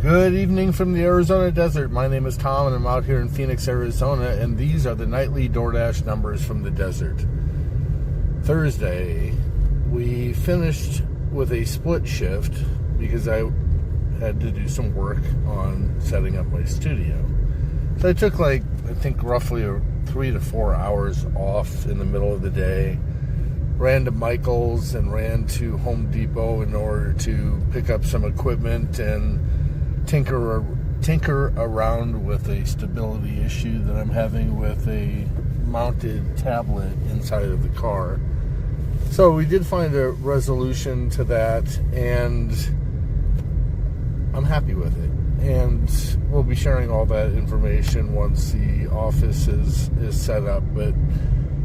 Good evening from the Arizona desert. My name is Tom and I'm out here in Phoenix, Arizona, and these are the nightly DoorDash numbers from the desert. Thursday, we finished with a split shift because I had to do some work on setting up my studio. So I took roughly 3 to 4 hours off in the middle of the day. Ran to Michael's and ran to Home Depot in order to pick up some equipment and tinker around with a stability issue that I'm having with a mounted tablet inside of the car. So we did find a resolution to that, and I'm happy with it. And we'll be sharing all that information once the office is set up. But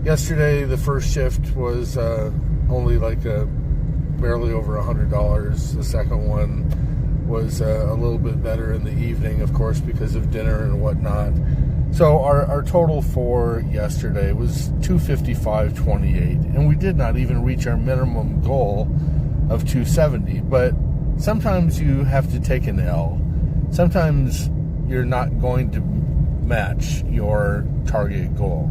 yesterday, the first shift was only barely over $100. The second one was a little bit better in the evening, of course, because of dinner and whatnot. So our total for yesterday was $255.28, and we did not even reach our minimum goal of $270. But sometimes you have to take an L. Sometimes you're not going to match your target goal.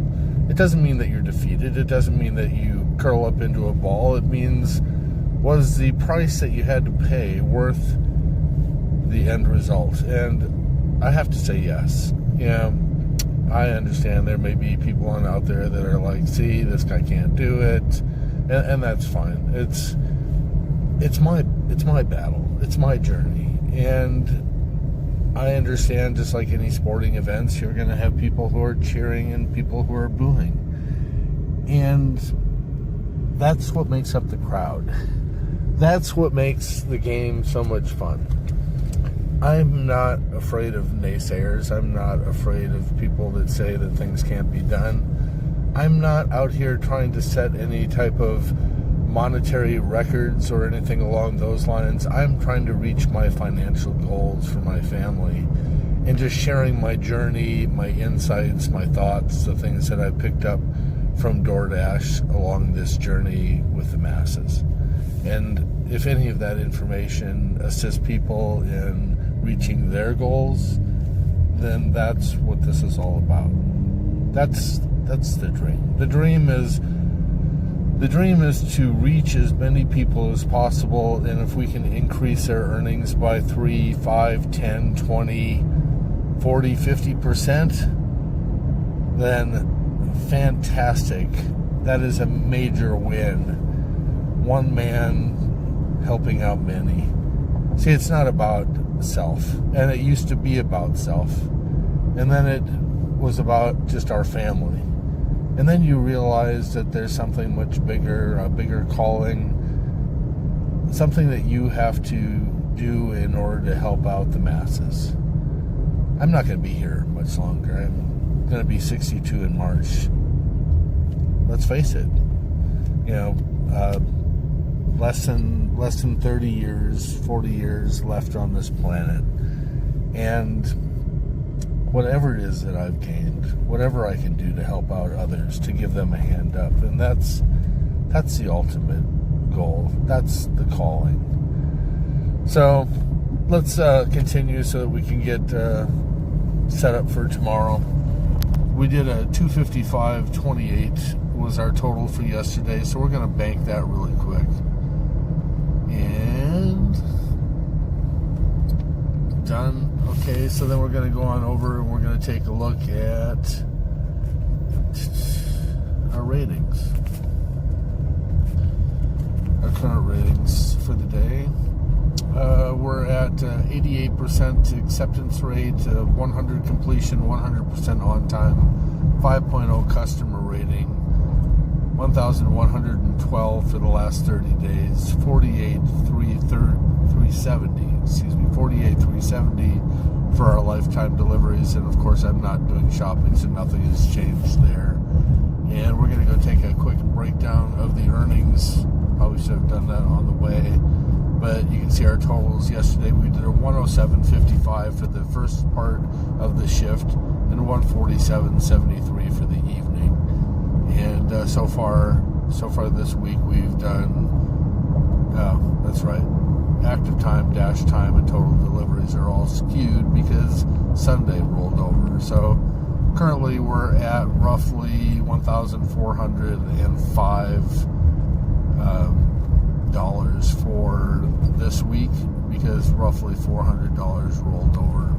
It doesn't mean that you're defeated. It doesn't mean that you curl up into a ball. It means, was the price that you had to pay worth the end result? And I have to say yes. Yeah, I understand there may be people out there that are like, see, this guy can't do it, and that's fine. It's my battle. It's my journey, and I understand, just like any sporting events, you're going to have people who are cheering and people who are booing. And that's what makes up the crowd. That's what makes the game so much fun. I'm not afraid of naysayers. I'm not afraid of people that say that things can't be done. I'm not out here trying to set any type of monetary records or anything along those lines. I'm trying to reach my financial goals for my family and just sharing my journey, my insights, my thoughts, the things that I picked up from DoorDash along this journey with the masses. And if any of that information assists people in reaching their goals, then that's what this is all about. That's the dream. The dream is to reach as many people as possible, and if we can increase their earnings by 3, 5, 10, 20, 40, 50%, then fantastic. That is a major win. One man helping out many. See, it's not about self, and it used to be about self, and then it was about just our family. And then you realize that there's something much bigger, a bigger calling, something that you have to do in order to help out the masses. I'm not going to be here much longer. I'm going to be 62 in March. Let's face it, less than 30 years, 40 years left on this planet. And whatever it is that I've gained, whatever I can do to help out others, to give them a hand up, and that's the ultimate goal. That's the calling. So let's continue so that we can get set up for tomorrow. We did a 255.28 was our total for yesterday, so we're going to bank that really quick. And done. Okay, so then we're going to go on over and we're going to take a look at our ratings. Our current ratings for the day. We're at 88% acceptance rate, 100 completion, 100% on time, 5.0 customer rating, 1,112 for the last 30 days, 48,370 for our lifetime deliveries. And of course, I'm not doing shopping, so nothing has changed there. And we're going to go take a quick breakdown of the earnings. Probably should have done that on the way. But you can see our totals. Yesterday we did a 107.55 for the first part of the shift and 147.73 for the evening. And so far this week we've done, that's right, active time, dash time, and total deliveries are all Sunday rolled over. So currently we're at roughly $1,405 dollars for this week, because roughly $400 rolled over